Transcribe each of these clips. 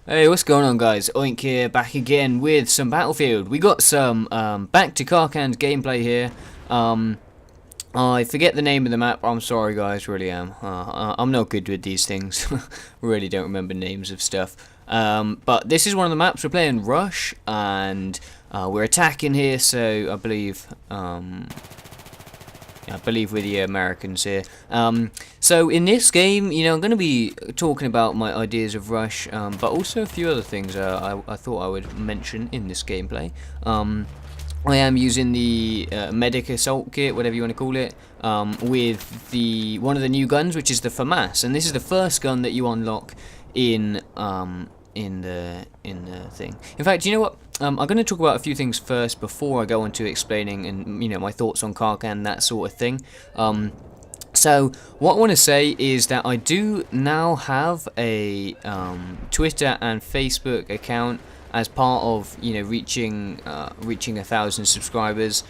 Hey, what's going on, guys? Oink here, back again with some Battlefield. We got some back to Karkand gameplay here. I forget the name of the map. I'm sorry, guys, really am. I'm not good with these things. Really don't remember names of stuff. But this is one of the maps we're playing, Rush, and we're attacking here. So I believe we're the Americans here. So in this game, I'm going to be talking about my ideas of Rush, but also a few other things I thought I would mention in this gameplay. I am using the medic assault kit, whatever you want to call it, with one of the new guns, which is the FAMAS, and this is the first gun that you unlock in the thing. In fact, you know what? I'm going to talk about a few things first before I go on to explaining and my thoughts on Karkand, that sort of thing. So what I want to say is that I do now have a Twitter and Facebook account as part of reaching 1,000 subscribers.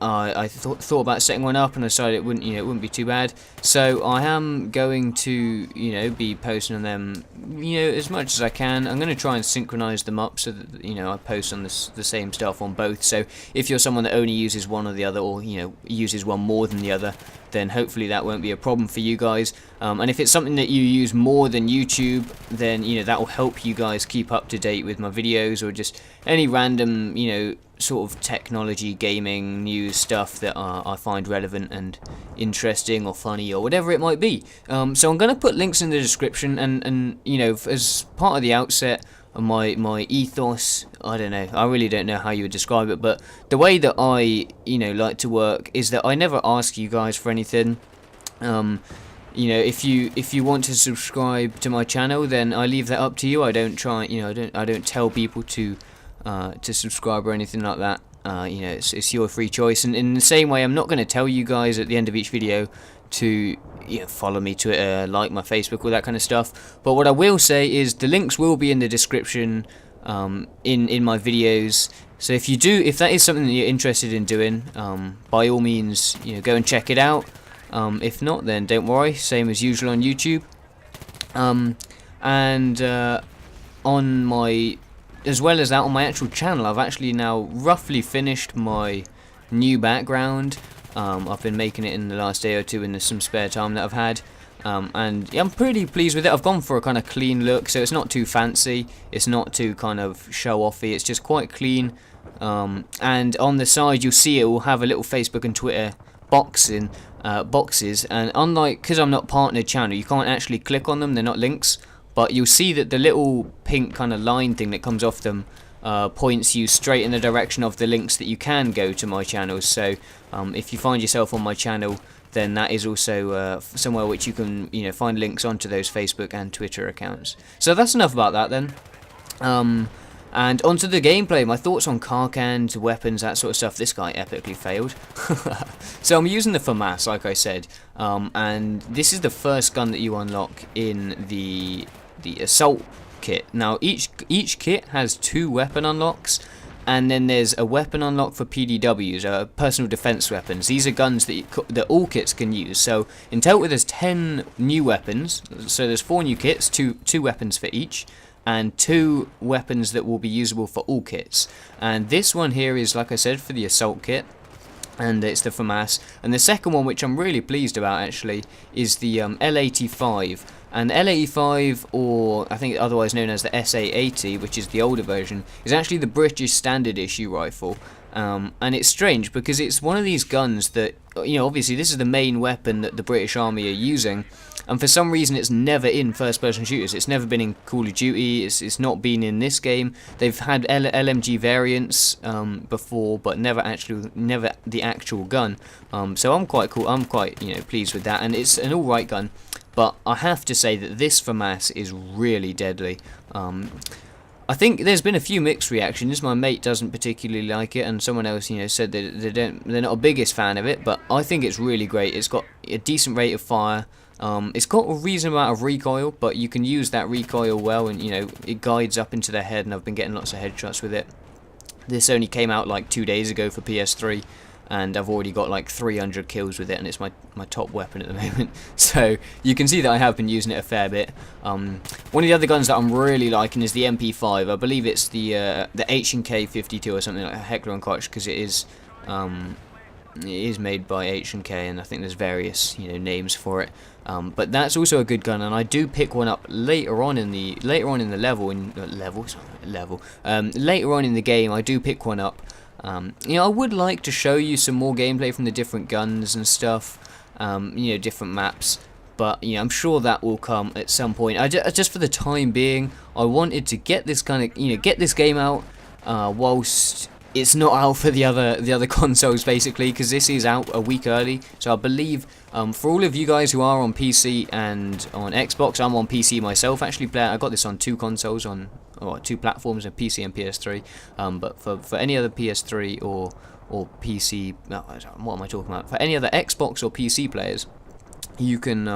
I thought about setting one up and I decided it wouldn't be too bad. So I am going to be posting on them as much as I can. I'm going to try and synchronize them up so that I post on the same stuff on both. So if you're someone that only uses one or the other, or uses one more than the other, then hopefully that won't be a problem for you guys. And if it's something that you use more than YouTube, then that will help you guys keep up to date with my videos, or just any random sort of technology, gaming, news stuff that I find relevant and interesting or funny or whatever it might be. So I'm going to put links in the description, and as part of the outset of my ethos, I don't know, I really don't know how you would describe it, but the way that I like to work is that I never ask you guys for anything. If you want to subscribe to my channel, then I leave that up to you. I don't try, I don't tell people to subscribe or anything like that. It's your free choice, and in the same way, I'm not going to tell you guys at the end of each video to follow me, Twitter, like my Facebook, all that kind of stuff. But what I will say is the links will be in the description in my videos. So if that is something that you're interested in doing, by all means, go and check it out. If not, then don't worry, same as usual on YouTube. On my as well as that, on my actual channel, I've actually now roughly finished my new background. I've been making it in the last day or two in some spare time that I've had, and yeah, I'm pretty pleased with it. I've gone for a kind of clean look, so it's not too fancy, it's not too kind of show-offy, it's just quite clean. And on the side you'll see it will have a little Facebook and Twitter boxes, and unlike, because I'm not partnered channel, you can't actually click on them, they're not links. But you'll see that the little pink kind of line thing that comes off them points you straight in the direction of the links that you can go to my channels. So if you find yourself on my channel, then that is also somewhere which you can find links onto those Facebook and Twitter accounts. So that's enough about that then. And onto the gameplay, my thoughts on Karkand, weapons, that sort of stuff. This guy epically failed. So I'm using the FAMAS, like I said, and this is the first gun that you unlock in the assault kit. Now each kit has 2 weapon unlocks, and then there's a weapon unlock for PDWs, personal defense weapons. These are guns that all kits can use. So in total there's 10 new weapons, so there's 4 new kits, two weapons for each, and 2 weapons that will be usable for all kits. And this one here is, like I said, for the assault kit, and it's the FAMAS. And the second one, which I'm really pleased about actually, is the L85. And the L85, or I think otherwise known as the SA80, which is the older version, is actually the British standard issue rifle. And it's strange because it's one of these guns that, obviously this is the main weapon that the British Army are using, and for some reason it's never in first-person shooters. It's never been in Call of Duty, it's not been in this game. They've had LMG variants before, but never the actual gun. So I'm quite pleased with that, and it's an alright gun. But I have to say that this FAMAS is really deadly. I think there's been a few mixed reactions. My mate doesn't particularly like it, and someone else, said that they're not a biggest fan of it. But I think it's really great. It's got a decent rate of fire. It's got a reasonable amount of recoil, but you can use that recoil well, and it guides up into their head. And I've been getting lots of headshots with it. This only came out like 2 days ago for PS3. and I've already got like 300 kills with it, and it's my top weapon at the moment. So you can see that I have been using it a fair bit. One of the other guns that I'm really liking is the MP5. I believe it's the H&K 52 or something like Heckler and Koch, because it is made by H&K, and I think there's various names for it. But that's also a good gun, and I do pick one up later on in the later on in the game. I do pick one up. I would like to show you some more gameplay from the different guns and stuff. Different maps. But I'm sure that will come at some point. Just for the time being, I wanted to get this get this game out whilst it's not out for the other consoles, basically, because this is out a week early. So I believe for all of you guys who are on PC and on Xbox, I'm on PC myself. Actually, I got this on two consoles, on two platforms, on PC and PS3. But for any other PS3 or PC, what am I talking about? For any other Xbox or PC players, you can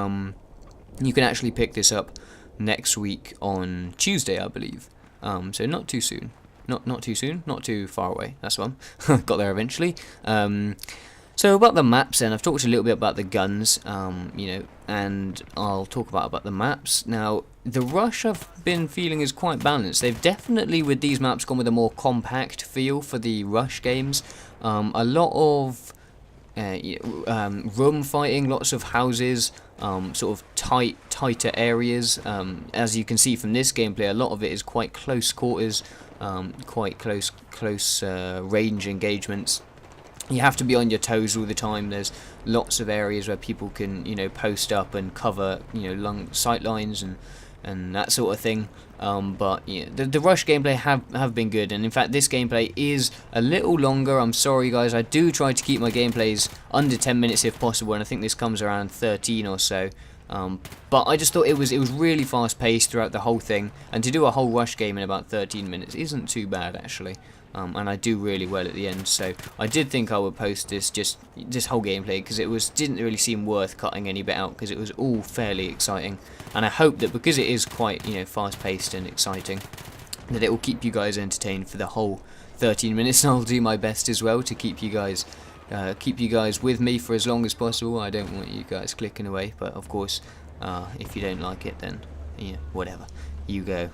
actually pick this up next week on Tuesday, I believe. So not too soon. Not too soon, not too far away. That's one. Got there eventually. So about the maps, then I've talked a little bit about the guns, and I'll talk about the maps. Now, the Rush I've been feeling is quite balanced. They've definitely, with these maps, gone with a more compact feel for the Rush games. A lot of room fighting, lots of houses, sort of tighter areas. As you can see from this gameplay, a lot of it is quite close quarters, quite close range engagements. You have to be on your toes all the time. There's lots of areas where people can post up and cover long sight lines and that sort of thing. But the Rush gameplay have been good, and in fact this gameplay is a little longer. I'm sorry guys, I do try to keep my gameplays under 10 minutes if possible, and I think this comes around 13 or so. But I just thought it was really fast paced throughout the whole thing, and to do a whole Rush game in about 13 minutes isn't too bad actually. And I do really well at the end, so I did think I would post this whole gameplay, because it didn't really seem worth cutting any bit out, because it was all fairly exciting, and I hope that because it is quite fast paced and exciting, that it will keep you guys entertained for the whole 13 minutes, and I'll do my best as well to keep you guys with me for as long as possible. I don't want you guys clicking away, but of course if you don't like it, then whatever, you go.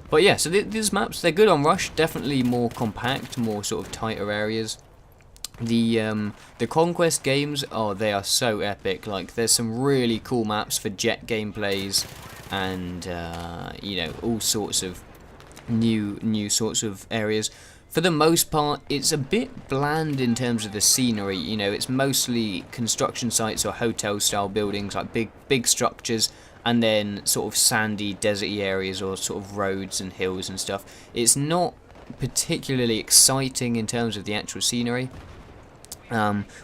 But yeah, so these maps, they're good on Rush, definitely more compact, more sort of tighter areas. The Conquest games, they are so epic. Like, there's some really cool maps for jet gameplays, and all sorts of new sorts of areas. For the most part, it's a bit bland in terms of the scenery. It's mostly construction sites or hotel style buildings, like big structures, and then sort of sandy, deserty areas, or sort of roads and hills and stuff. It's not particularly exciting in terms of the actual scenery,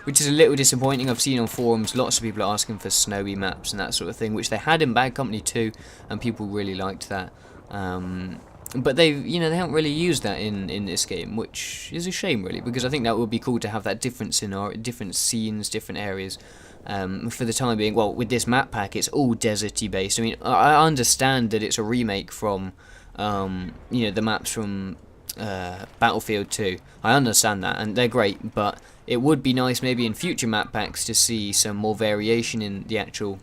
which is a little disappointing. I've seen on forums lots of people are asking for snowy maps and that sort of thing, which they had in Bad Company 2, and people really liked that. But they haven't really used that in this game, which is a shame really, because I think that would be cool to have that different scenario, different scenes, different areas. For the time being, well, with this map pack, it's all deserty based. I mean, I understand that it's a remake from, the maps from Battlefield 2. I understand that, and they're great, but it would be nice maybe in future map packs to see some more variation in the actual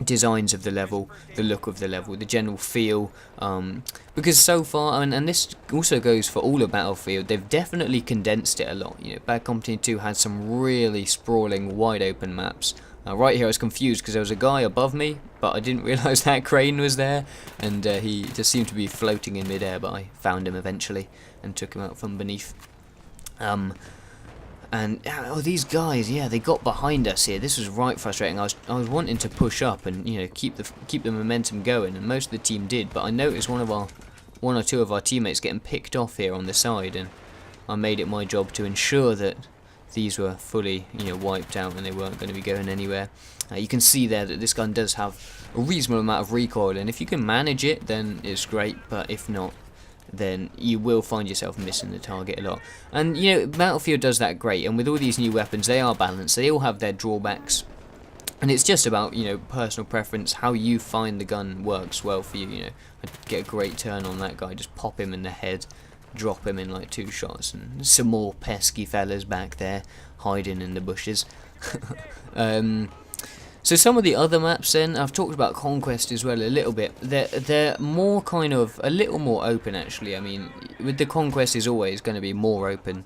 designs of the level, the look of the level, the general feel, because so far, and this also goes for all of Battlefield, they've definitely condensed it a lot. Bad Company 2 had some really sprawling, wide open maps. Right here I was confused because there was a guy above me, but I didn't realise that crane was there, and he just seemed to be floating in midair, but I found him eventually and took him out from beneath. And these guys, they got behind us here. This was right frustrating. I was wanting to push up and keep the momentum going, and most of the team did. But I noticed one or two of our teammates getting picked off here on the side, and I made it my job to ensure that these were fully wiped out and they weren't going to be going anywhere. You can see there that this gun does have a reasonable amount of recoil, and if you can manage it, then it's great. But if not, then you will find yourself missing the target a lot. And Battlefield does that great, and with all these new weapons, they are balanced. They all have their drawbacks, and it's just about personal preference. How you find the gun works well for you. I'd get a great turn on that guy, just pop him in the head, drop him in like 2 shots, and some more pesky fellas back there hiding in the bushes. So some of the other maps then, I've talked about Conquest as well a little bit. They're more kind of, a little more open actually. I mean, with the Conquest is always going to be more open.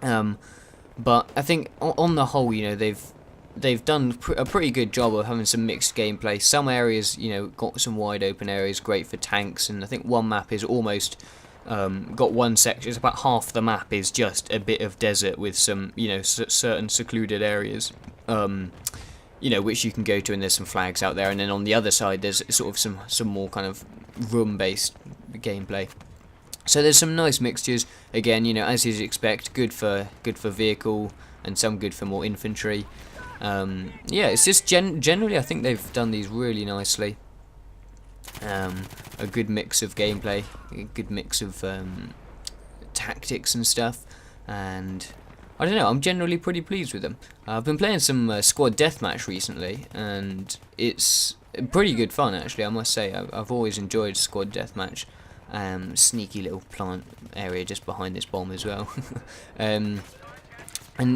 But I think on the whole, you know, they've done a pretty good job of having some mixed gameplay. Some areas, you know, got some wide open areas, great for tanks, and I think one map is almost got one section. It's about half the map is just a bit of desert with some, you know, certain secluded areas. You know, which you can go to, and there's some flags out there, and then on the other side there's sort of some more kind of room-based gameplay. So there's some nice mixtures. Again, you know, as you'd expect, good for vehicle, and some good for more infantry. Yeah, it's just generally I think they've done these really nicely. A good mix of gameplay, a good mix of tactics and stuff, and I don't know, I'm generally pretty pleased with them. I've been playing some squad deathmatch recently, and it's pretty good fun actually, I must say. I've always enjoyed squad deathmatch. Sneaky little plant area just behind this bomb as well. And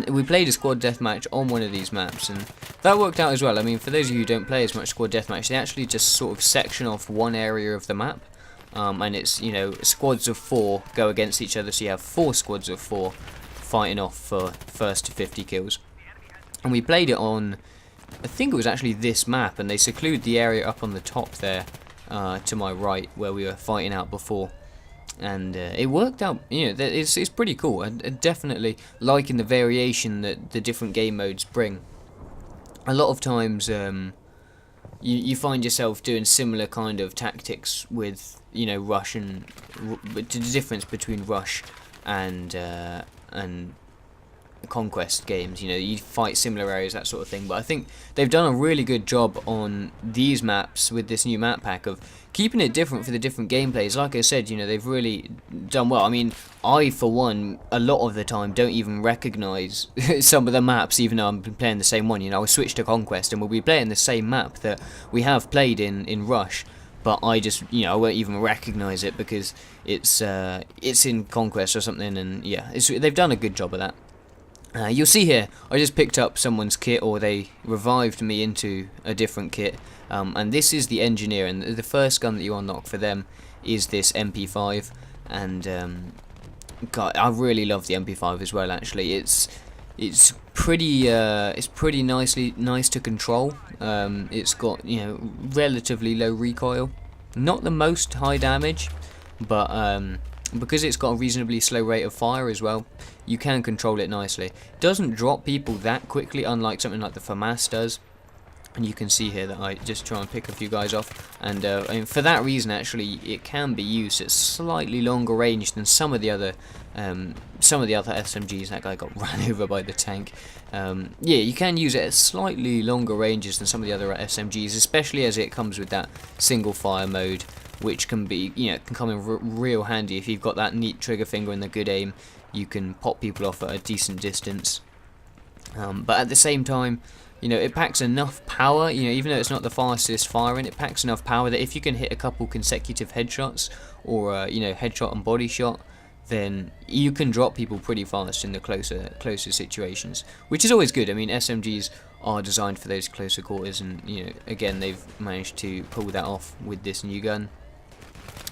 we played a squad deathmatch on one of these maps, and that worked out as well. I mean, for those of you who don't play as much squad deathmatch, they actually just sort of section off one area of the map. And it's, you know, squads of 4 go against each other, so you have 4 squads of 4 fighting off for first to 50 kills. And we played it on, I think it was actually this map, and they seclude the area up on the top there to my right where we were fighting out before. And it worked out, you know, it's pretty cool. I definitely liking the variation that the different game modes bring. A lot of times you find yourself doing similar kind of tactics with, you know, Rush and the difference between Rush and Conquest games. You know, you fight similar areas, that sort of thing. But I think they've done a really good job on these maps with this new map pack of keeping it different for the different gameplays. Like I said, you know, they've really done well. I mean, I for one, a lot of the time don't even recognise some of the maps, even though I'm playing the same one. You know, I switch to Conquest and we'll be playing the same map that we have played in Rush, but I just, you know, I won't even recognise it because it's in Conquest or something. And yeah, they've done a good job of that. You'll see here, I just picked up someone's kit, or they revived me into a different kit, and this is the engineer, and the first gun that you unlock for them is this MP5, and God, I really love the MP5 as well. Actually, it's pretty nice to control. It's got, you know, relatively low recoil, not the most high damage, but because it's got a reasonably slow rate of fire as well, you can control it nicely. It doesn't drop people that quickly, unlike something like the FAMAS does. And you can see here that I just try and pick a few guys off, and for that reason, actually, it can be used at slightly longer range than some of the other SMGs. That guy got ran over by the tank. Yeah, you can use it at slightly longer ranges than some of the other SMGs, especially as it comes with that single fire mode, which can be, you know, can come in real handy if you've got that neat trigger finger and the good aim. You can pop people off at a decent distance, but at the same time, you know, it packs enough power. You know, even though it's not the fastest firing, it packs enough power that if you can hit a couple consecutive headshots, or you know, headshot and body shot, then you can drop people pretty fast in the closer situations, which is always good. I mean, SMGs are designed for those closer quarters, and you know, again, they've managed to pull that off with this new gun.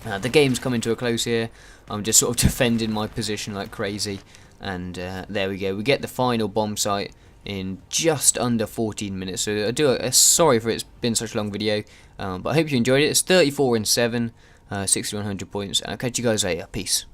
The game's coming to a close here. I'm just sort of defending my position like crazy, and there we go. We get the final bomb site in just under 14 minutes. So I do sorry for it's been such a long video, but I hope you enjoyed it. It's 34 and 7, 6100 points. I'll catch you guys later. Peace.